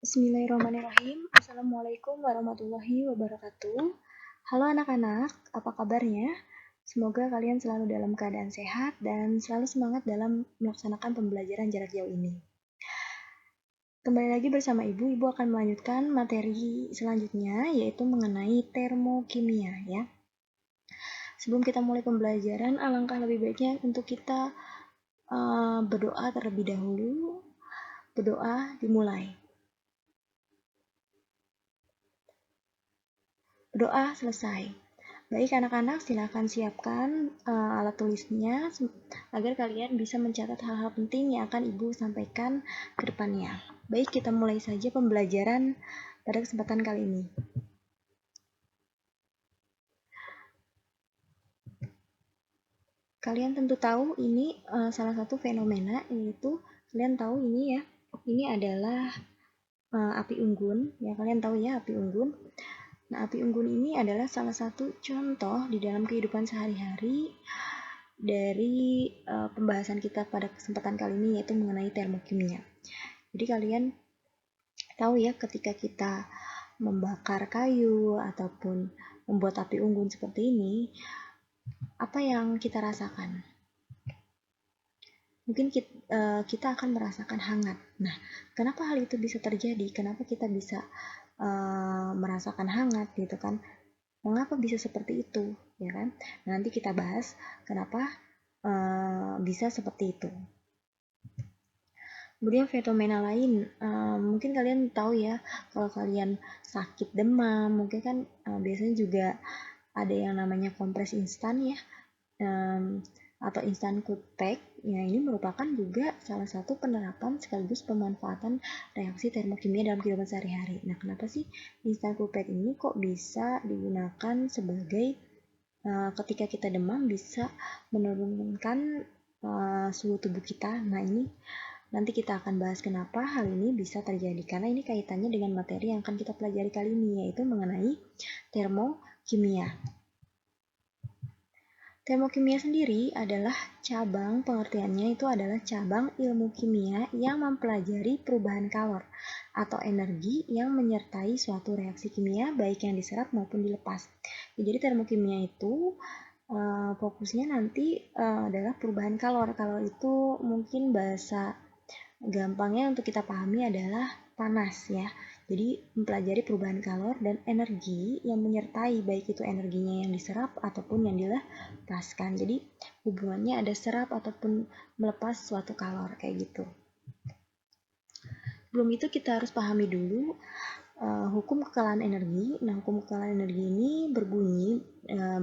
Bismillahirrahmanirrahim. Assalamualaikum warahmatullahi wabarakatuh. Halo anak-anak, apa kabarnya? Semoga kalian selalu dalam keadaan sehat dan selalu semangat dalam melaksanakan pembelajaran jarak jauh ini. Kembali lagi bersama Ibu akan melanjutkan materi selanjutnya, yaitu mengenai termokimia ya. Sebelum kita mulai pembelajaran, alangkah lebih baiknya untuk kita berdoa terlebih dahulu. Berdoa dimulai. Doa selesai. Baik anak-anak, silakan siapkan alat tulisnya agar kalian bisa mencatat hal-hal penting yang akan Ibu sampaikan ke depannya. Baik, kita mulai saja pembelajaran pada kesempatan kali ini. Kalian tentu tahu ini salah satu fenomena, yaitu kalian tahu ini ya, ini adalah api unggun. Ya, kalian tahu ya api unggun. Nah, api unggun ini adalah salah satu contoh di dalam kehidupan sehari-hari dari pembahasan kita pada kesempatan kali ini, yaitu mengenai termokimia. Jadi kalian tahu ya, ketika kita membakar kayu ataupun membuat api unggun seperti ini, apa yang kita rasakan? Mungkin kita akan merasakan hangat. Nah, kenapa hal itu bisa terjadi? Kenapa kita bisa merasakan hangat gitu kan? Mengapa bisa seperti itu, ya kan? Nah, nanti kita bahas kenapa bisa seperti itu. Kemudian fenomena lain, mungkin kalian tahu ya, kalau kalian sakit demam, mungkin kan biasanya juga ada yang namanya kompres instan ya, atau instant cold pack. Ya, ini merupakan juga salah satu penerapan sekaligus pemanfaatan reaksi termokimia dalam kehidupan sehari-hari. Nah, kenapa sih instant cold pack ini kok bisa digunakan sebagai ketika kita demam bisa menurunkan suhu tubuh kita? Nah, ini nanti kita akan bahas kenapa hal ini bisa terjadi, karena ini kaitannya dengan materi yang akan kita pelajari kali ini, yaitu mengenai termokimia. Termokimia sendiri adalah cabang, pengertiannya itu adalah cabang ilmu kimia yang mempelajari perubahan kalor atau energi yang menyertai suatu reaksi kimia baik yang diserap maupun dilepas. Jadi termokimia itu fokusnya nanti adalah perubahan kalor. Kalor itu mungkin bahasa gampangnya untuk kita pahami adalah panas ya. Jadi mempelajari perubahan kalor dan energi yang menyertai, baik itu energinya yang diserap ataupun yang dilepaskan. Jadi hubungannya ada serap ataupun melepas suatu kalor kayak gitu. Sebelum itu kita harus pahami dulu hukum kekalahan energi. Nah, hukum kekalahan energi ini berbunyi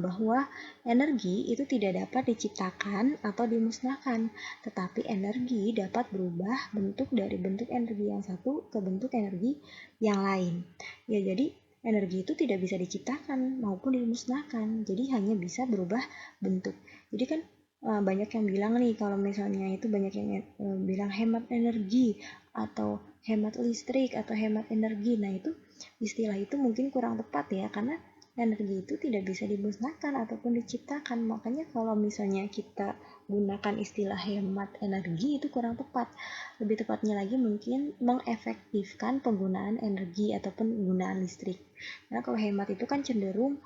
bahwa energi itu tidak dapat diciptakan atau dimusnahkan, tetapi energi dapat berubah bentuk dari bentuk energi yang satu ke bentuk energi yang lain. Ya, jadi energi itu tidak bisa diciptakan maupun dimusnahkan, jadi hanya bisa berubah bentuk. Jadi kan banyak yang bilang nih, kalau misalnya itu banyak yang bilang hemat energi atau hemat listrik atau hemat energi. Nah, itu istilah itu mungkin kurang tepat ya, karena energi itu tidak bisa dimusnahkan ataupun diciptakan. Makanya kalau misalnya kita gunakan istilah hemat energi itu kurang tepat. Lebih tepatnya lagi mungkin mengefektifkan penggunaan energi ataupun penggunaan listrik. Karena kalau hemat itu kan cenderung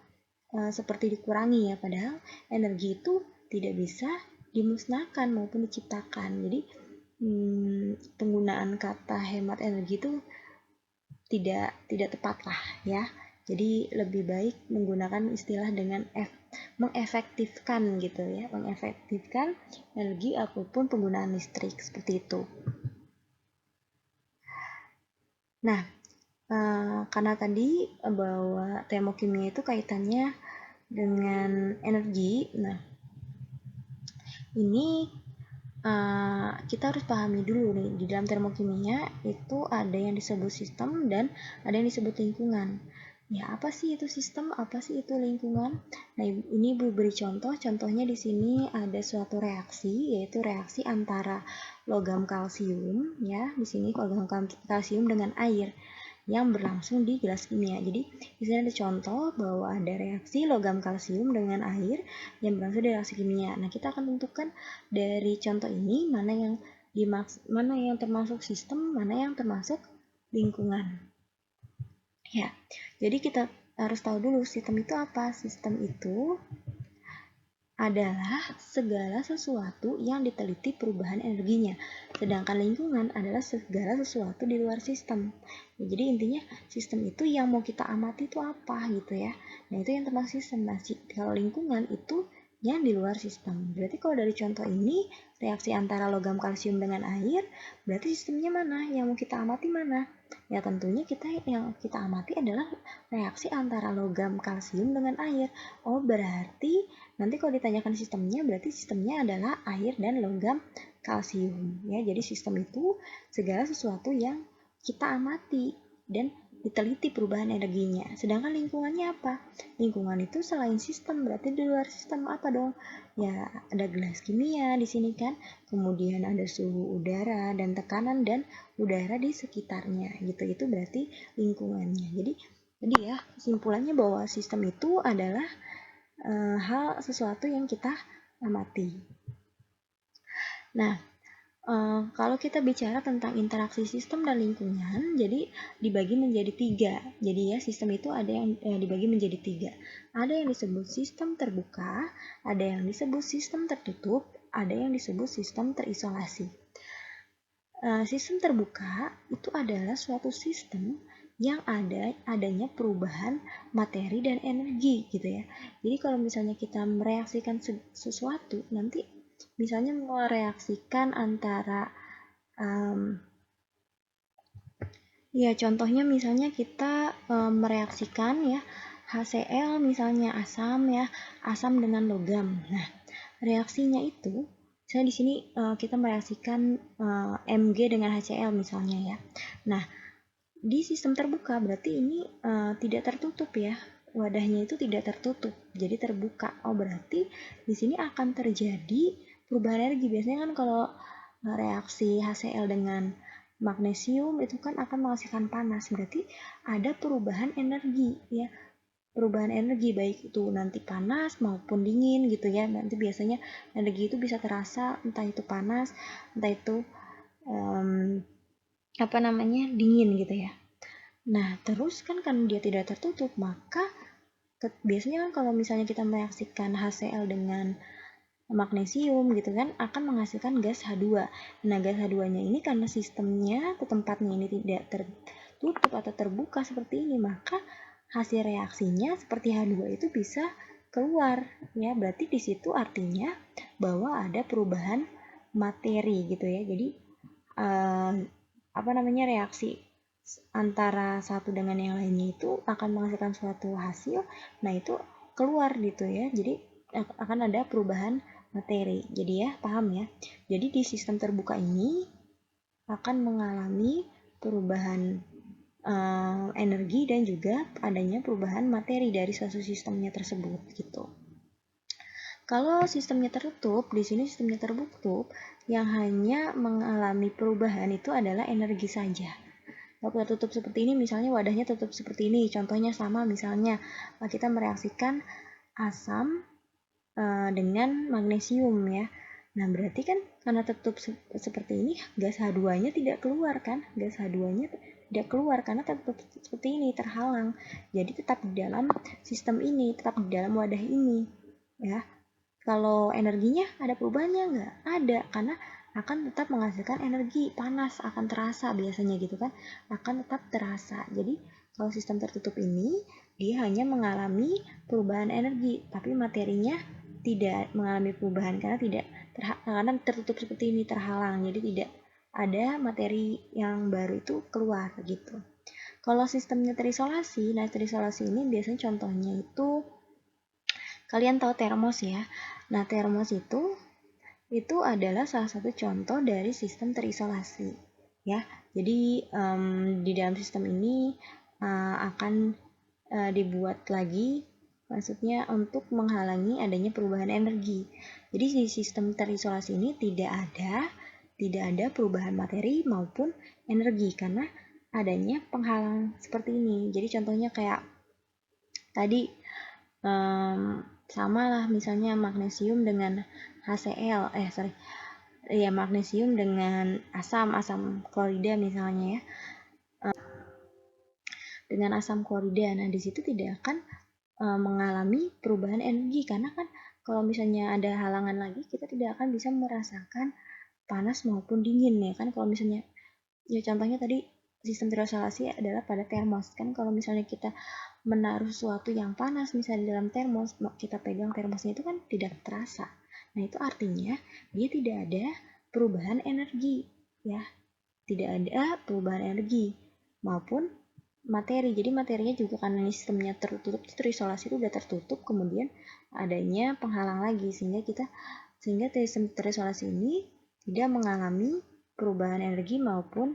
seperti dikurangi ya, padahal energi itu tidak bisa dimusnahkan maupun diciptakan. Jadi penggunaan kata hemat energi itu tidak tepat lah ya. Jadi lebih baik menggunakan istilah dengan mengefektifkan gitu ya, mengefektifkan energi ataupun penggunaan listrik seperti itu. Nah, karena tadi bahwa termokimia itu kaitannya dengan energi, nah ini kita harus pahami dulu nih, di dalam termokimia itu ada yang disebut sistem dan ada yang disebut lingkungan. Ya, apa sih itu sistem? Apa sih itu lingkungan? Nah, ini Ibu beri contoh. Contohnya di sini ada suatu reaksi, yaitu reaksi antara logam kalsium ya, di sini logam kalsium dengan air yang berlangsung di gelas kimia. Jadi di sini ada contoh bahwa ada reaksi logam kalsium dengan air yang berlangsung di reaksi kimia. Nah, kita akan tentukan dari contoh ini mana yang termasuk sistem, mana yang termasuk lingkungan. Ya, jadi kita harus tahu dulu sistem itu apa. Sistem itu adalah segala sesuatu yang diteliti perubahan energinya. Sedangkan lingkungan adalah segala sesuatu di luar sistem. Ya, jadi intinya sistem itu yang mau kita amati itu apa gitu ya. Nah itu yang termasuk sistem. Nah, kalau lingkungan itu yang di luar sistem. Berarti kalau dari contoh ini, reaksi antara logam kalsium dengan air, berarti sistemnya mana? Yang mau kita amati mana? Ya tentunya yang kita amati adalah reaksi antara logam kalsium dengan air. Oh berarti nanti kalau ditanyakan sistemnya, berarti sistemnya adalah air dan logam kalsium. Ya, jadi sistem itu segala sesuatu yang kita amati dan diteliti perubahan energinya. Sedangkan lingkungannya apa? Lingkungan itu selain sistem, berarti di luar sistem apa dong? Ya, ada gelas kimia di sini kan. Kemudian ada suhu udara dan tekanan dan udara di sekitarnya. Gitu. Itu berarti lingkungannya. Jadi ya, kesimpulannya bahwa sistem itu adalah hal sesuatu yang kita amati. Nah, kalau kita bicara tentang interaksi sistem dan lingkungan, jadi dibagi menjadi 3. Jadi ya, sistem itu ada yang dibagi menjadi 3. Ada yang disebut sistem terbuka, ada yang disebut sistem tertutup, ada yang disebut sistem terisolasi. Sistem terbuka itu adalah suatu sistem yang adanya perubahan materi dan energi gitu ya. Jadi kalau misalnya kita mereaksikan sesuatu, nanti misalnya mereaksikan antara ya contohnya misalnya kita mereaksikan ya HCl misalnya asam dengan logam. Nah, reaksinya itu misalnya di sini kita mereaksikan Mg dengan HCl misalnya ya. Nah, di sistem terbuka berarti ini tidak tertutup ya. Wadahnya itu tidak tertutup, jadi terbuka. Oh, berarti di sini akan terjadi perubahan energi. Biasanya kan kalau reaksi HCl dengan magnesium itu kan akan menghasilkan panas. Berarti ada perubahan energi ya. Perubahan energi baik itu nanti panas maupun dingin gitu ya. Nanti biasanya energi itu bisa terasa entah itu panas, entah itu dingin gitu ya. Nah, terus kan karena dia tidak tertutup, maka biasanya kan kalau misalnya kita mereaksikan HCl dengan magnesium gitu kan akan menghasilkan gas H2. Nah, gas H2-nya ini karena sistemnya atau tempatnya ini tidak tertutup atau terbuka seperti ini, maka hasil reaksinya seperti H2 itu bisa keluar ya. Berarti di situ artinya bahwa ada perubahan materi gitu ya. Jadi reaksi antara satu dengan yang lainnya itu akan menghasilkan suatu hasil. Nah, itu keluar gitu ya. Jadi akan ada perubahan materi. Jadi ya, paham ya. Jadi di sistem terbuka ini akan mengalami perubahan energi dan juga adanya perubahan materi dari suatu sistemnya tersebut gitu. Kalau sistemnya tertutup, di sini sistemnya tertutup, yang hanya mengalami perubahan itu adalah energi saja. Kalau tertutup seperti ini, misalnya wadahnya tutup seperti ini, contohnya sama misalnya kita mereaksikan asam dengan magnesium ya. Nah, berarti kan karena tertutup seperti ini, gas H2-nya tidak keluar kan? Gas H2-nya tidak keluar karena tertutup seperti ini, terhalang. Jadi tetap di dalam sistem ini, tetap di dalam wadah ini ya. Kalau energinya ada perubahannya nggak? Ada, karena akan tetap menghasilkan energi panas, akan terasa biasanya gitu kan, akan tetap terasa. Jadi kalau sistem tertutup ini dia hanya mengalami perubahan energi, tapi materinya tidak mengalami perubahan karena tertutup seperti ini, terhalang. Jadi tidak ada materi yang baru itu keluar gitu. Kalau sistemnya terisolasi, nah terisolasi ini biasanya contohnya itu kalian tahu termos ya. Nah, termos itu adalah salah satu contoh dari sistem terisolasi ya. Jadi di dalam sistem ini akan dibuat lagi, maksudnya untuk menghalangi adanya perubahan energi. Jadi di sistem terisolasi ini tidak ada perubahan materi maupun energi karena adanya penghalang seperti ini. Jadi contohnya kayak tadi sama lah misalnya magnesium dengan HCl magnesium dengan asam klorida misalnya ya. dengan asam klorida. Nah, di situ tidak akan mengalami perubahan energi karena kan kalau misalnya ada halangan lagi kita tidak akan bisa merasakan panas maupun dingin ya kan. Kalau misalnya ya contohnya tadi sistem terisolasi adalah pada termos kan, kalau misalnya kita menaruh sesuatu yang panas misalnya di dalam termos, kita pegang termosnya itu kan tidak terasa. Nah, itu artinya dia tidak ada perubahan energi ya, tidak ada perubahan energi maupun materi. Jadi materinya juga karena sistemnya tertutup, terisolasi itu udah tertutup, kemudian adanya penghalang lagi sehingga sistem terisolasi ini tidak mengalami perubahan energi maupun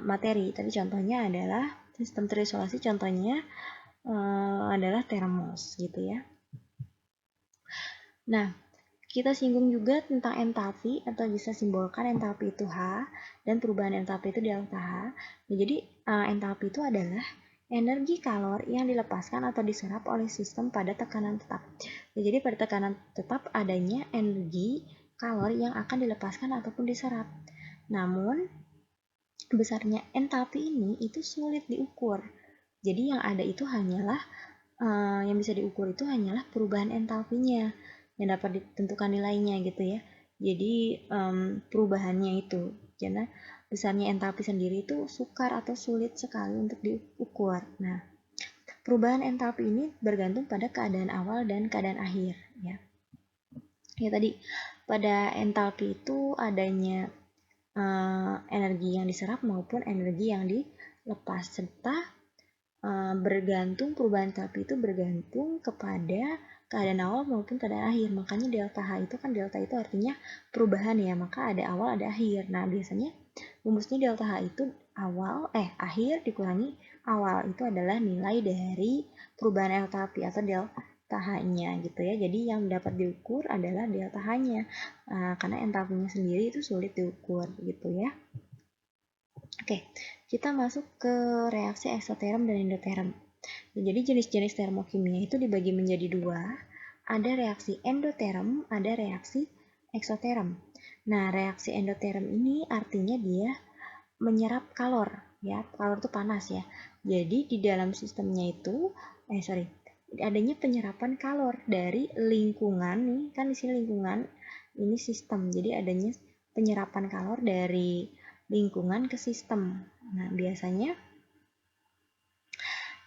materi. Tapi contohnya adalah sistem terisolasi, contohnya adalah termos gitu ya. Nah, kita singgung juga tentang entalpi atau bisa simbolkan entalpi itu H dan perubahan entalpi itu delta H. Nah, jadi entalpi itu adalah energi kalor yang dilepaskan atau diserap oleh sistem pada tekanan tetap. Nah, jadi pada tekanan tetap adanya energi kalor yang akan dilepaskan ataupun diserap. Namun besarnya entalpi ini itu sulit diukur. Jadi yang ada itu hanyalah yang bisa diukur itu hanyalah perubahan entalpinya yang dapat ditentukan nilainya gitu ya. Jadi perubahannya itu, karena besarnya entalpi sendiri itu sukar atau sulit sekali untuk diukur. Nah, perubahan entalpi ini bergantung pada keadaan awal dan keadaan akhir ya. Ya tadi pada entalpi itu adanya energi yang diserap maupun energi yang dilepas, serta bergantung perubahan entalpi itu bergantung kepada keadaan awal maupun keadaan akhir. Makanya delta H itu kan, delta itu artinya perubahan ya, maka ada awal ada akhir. Nah, biasanya rumusnya delta H itu akhir dikurangi awal, itu adalah nilai dari perubahan entalpi atau delta H-nya gitu ya. Jadi yang dapat diukur adalah delta H-nya karena entalpinya sendiri itu sulit diukur gitu ya. Oke, kita masuk ke reaksi eksoterm dan endoterm. Jadi jenis-jenis termokimia itu dibagi menjadi dua. Ada reaksi endoterm, ada reaksi eksoterm. Nah, reaksi endoterm ini artinya dia menyerap kalor, ya. Kalor itu panas ya. Jadi di dalam sistemnya itu, adanya penyerapan kalor dari lingkungan nih, kan di sini lingkungan, ini sistem. Jadi adanya penyerapan kalor dari lingkungan ke sistem. Nah, biasanya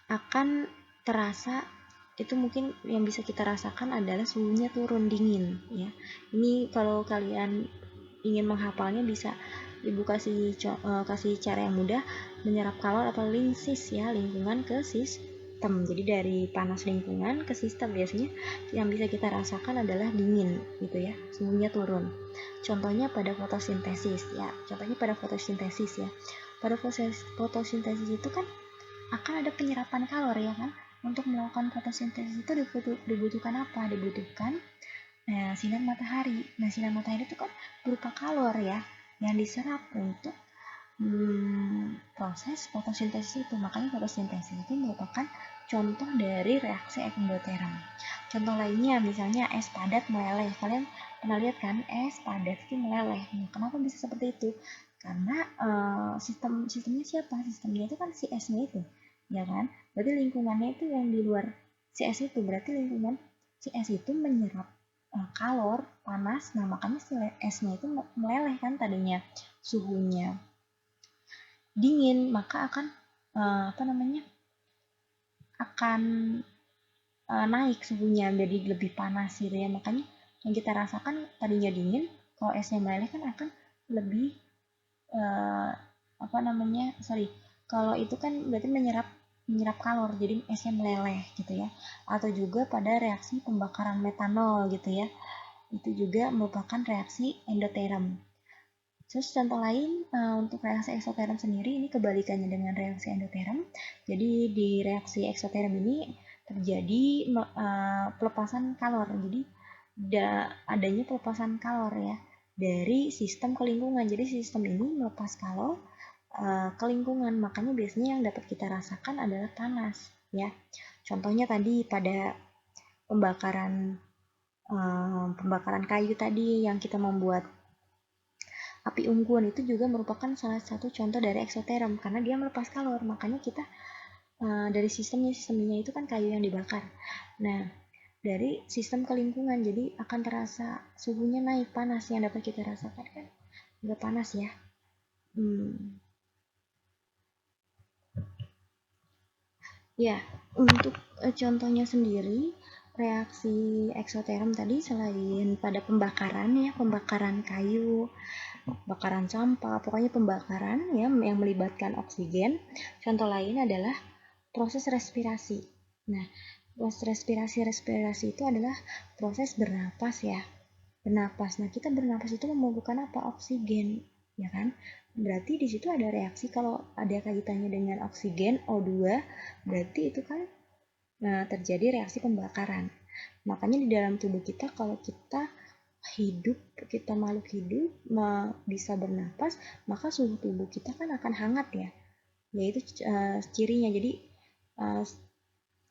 akan terasa itu mungkin yang bisa kita rasakan adalah suhunya turun dingin ya. Ini kalau kalian ingin menghafalnya bisa ibu kasih cara yang mudah, menyerap kalor atau lingsis ya, lingkungan ke sistem. Jadi dari panas lingkungan ke sistem biasanya yang bisa kita rasakan adalah dingin gitu ya, suhunya turun. Contohnya pada fotosintesis ya. Pada fotosintesis itu kan akan ada penyerapan kalor ya kan. Untuk melakukan fotosintesis itu dibutuhkan apa? Dibutuhkan sinar matahari. Nah, sinar matahari itu kan berupa kalor ya yang diserap untuk proses fotosintesis itu. Makanya fotosintesis itu merupakan contoh dari reaksi endoterm. Contoh lainnya misalnya es padat meleleh. Kalian pernah lihat kan es padat itu meleleh. Nah, kenapa bisa seperti itu? Karena sistemnya siapa? Sistemnya itu kan si esnya itu, ya kan? Berarti lingkungannya itu yang di luar si es itu. Berarti lingkungan si es itu menyerap kalor panas. Nah, makanya si esnya itu meleleh kan, tadinya suhunya dingin, maka akan akan naik suhunya jadi lebih panas gitu ya. Makanya yang kita rasakan tadinya dingin, kalau esnya meleleh kan akan lebih kalau itu kan berarti menyerap kalor, jadi esnya meleleh gitu ya. Atau juga pada reaksi pembakaran metanol gitu ya, itu juga merupakan reaksi endoterm. Terus contoh lain untuk reaksi eksoterm sendiri, ini kebalikannya dengan reaksi endoterm. Jadi di reaksi eksoterm ini terjadi pelepasan kalor. Jadi adanya pelepasan kalor ya dari sistem ke lingkungan. Jadi sistem ini melepas kalor ke lingkungan. Makanya biasanya yang dapat kita rasakan adalah panas ya. Contohnya tadi pada pembakaran kayu tadi yang kita membuat api unggun, itu juga merupakan salah satu contoh dari eksoterm karena dia melepas kalor. Makanya kita dari sistemnya itu kan kayu yang dibakar. Nah, dari sistem ke lingkungan, jadi akan terasa suhunya naik, panas yang dapat kita rasakan kan nggak panas ya. Ya, untuk contohnya sendiri, reaksi eksoterm tadi selain pada pembakaran ya, pembakaran kayu, bakaran sampah, pokoknya pembakaran ya yang melibatkan oksigen. Contoh lain adalah proses respirasi. Nah, proses respirasi itu adalah proses bernapas ya. Bernapas. Nah, kita bernapas itu memerlukan apa? Oksigen, ya kan? Berarti di situ ada reaksi kalau ada kaitannya dengan oksigen O2, berarti itu kan terjadi reaksi pembakaran. Makanya di dalam tubuh kita kalau kita hidup, kita makhluk hidup bisa bernapas, maka suhu tubuh kita kan akan hangat ya. Yaitu cirinya. Jadi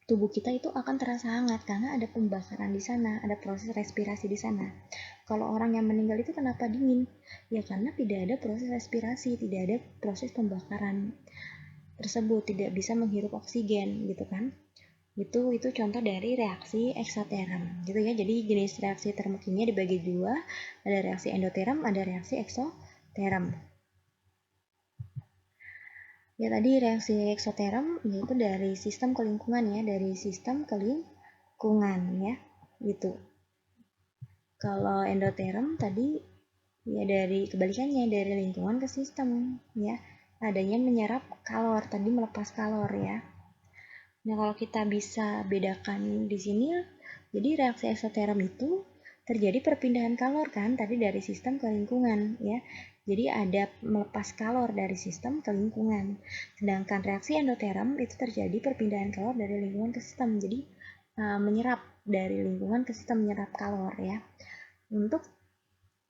tubuh kita itu akan terasa hangat karena ada pembakaran di sana, ada proses respirasi di sana. Kalau orang yang meninggal itu kenapa dingin? Ya karena tidak ada proses respirasi, tidak ada proses pembakaran tersebut, tidak bisa menghirup oksigen gitu kan. Itu contoh dari reaksi eksoterm gitu ya. Jadi jenis reaksi termokimia dibagi dua, ada reaksi endoterm, ada reaksi eksoterm. Ya tadi reaksi eksoterm yaitu dari sistem ke lingkungan ya, dari sistem ke lingkungan ya, gitu. Kalau endoterm tadi ya dari kebalikannya, dari lingkungan ke sistem ya, adanya menyerap kalor, tadi melepas kalor ya. Nah, kalau kita bisa bedakan di sini, jadi reaksi eksoterm itu terjadi perpindahan kalor kan, tadi dari sistem ke lingkungan ya. Jadi ada melepas kalor dari sistem ke lingkungan. Sedangkan reaksi endoterm itu terjadi perpindahan kalor dari lingkungan ke sistem. Jadi menyerap dari lingkungan ke sistem, menyerap kalor ya. Untuk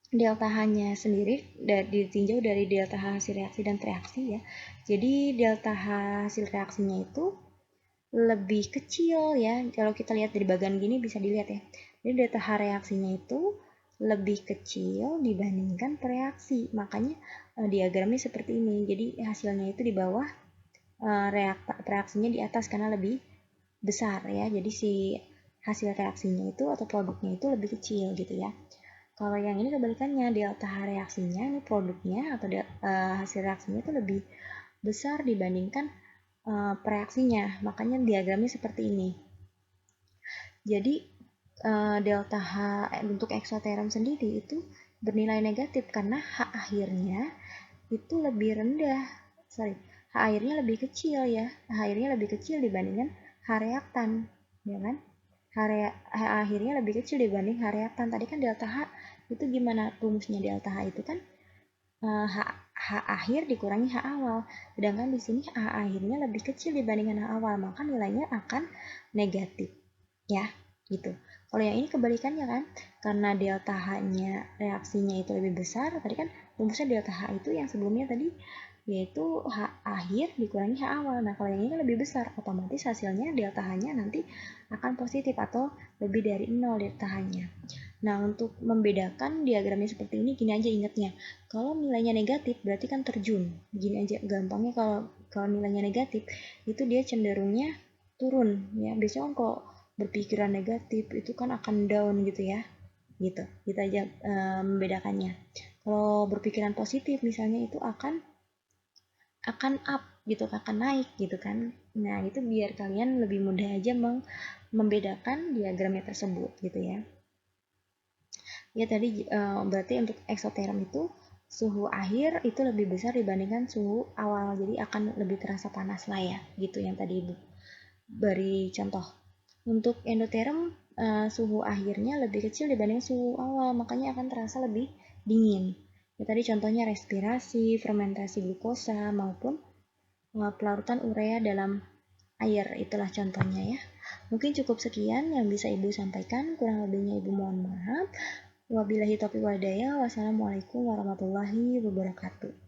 delta H-nya sendiri ditinjau dari delta H hasil reaksi dan reaksi ya. Jadi delta H hasil reaksinya itu lebih kecil ya. Kalau kita lihat dari bagian gini bisa dilihat ya. Jadi delta H reaksinya itu lebih kecil dibandingkan reaksi. Makanya diagramnya seperti ini. Jadi hasilnya itu di bawah, reaksinya di atas karena lebih besar ya. Jadi si hasil reaksinya itu atau produknya itu lebih kecil gitu ya. Kalau yang ini kebalikannya, delta H reaksinya ini produknya atau hasil reaksinya itu lebih besar dibandingkan reaksinya. Makanya diagramnya seperti ini. Jadi delta H untuk eksoterm sendiri itu bernilai negatif karena H akhirnya itu lebih rendah. H akhirnya lebih kecil ya. H akhirnya lebih kecil dibandingkan H reaktan, ya kan? H akhirnya lebih kecil dibanding H reaktan. Tadi kan delta H itu gimana rumusnya? Delta H itu kan H akhir dikurangi H awal. Sedangkan di sini H akhirnya lebih kecil dibandingkan H awal, maka nilainya akan negatif. Ya, gitu. Kalau yang ini kebalikannya kan, karena delta H-nya reaksinya itu lebih besar, tadi kan rumusnya delta H itu yang sebelumnya tadi yaitu H akhir dikurangi H awal. Nah, kalau yang ini kan lebih besar, otomatis hasilnya delta H-nya nanti akan positif atau lebih dari 0 delta H-nya. Nah, untuk membedakan diagramnya seperti ini, gini aja ingatnya. Kalau nilainya negatif, berarti kan terjun. Gini aja, gampangnya kalau nilainya negatif, itu dia cenderungnya turun. Ya, biasanya kok berpikiran negatif, itu kan akan down gitu ya. Gitu, kita aja membedakannya. Kalau berpikiran positif, misalnya itu akan up gitu, akan naik gitu kan. Nah, itu biar kalian lebih mudah aja membedakan diagramnya tersebut gitu ya. Ya tadi berarti untuk eksoterm itu suhu akhir itu lebih besar dibandingkan suhu awal, jadi akan lebih terasa panas lah ya, gitu yang tadi Ibu beri contoh. Untuk endoterm suhu akhirnya lebih kecil dibanding suhu awal, makanya akan terasa lebih dingin. Ya tadi contohnya respirasi, fermentasi glukosa maupun pelarutan urea dalam air, itulah contohnya ya. Mungkin cukup sekian yang bisa Ibu sampaikan, kurang lebihnya Ibu mohon maaf. Wabillahi taufiq wal hidayah. Wassalamualaikum warahmatullahi wabarakatuh.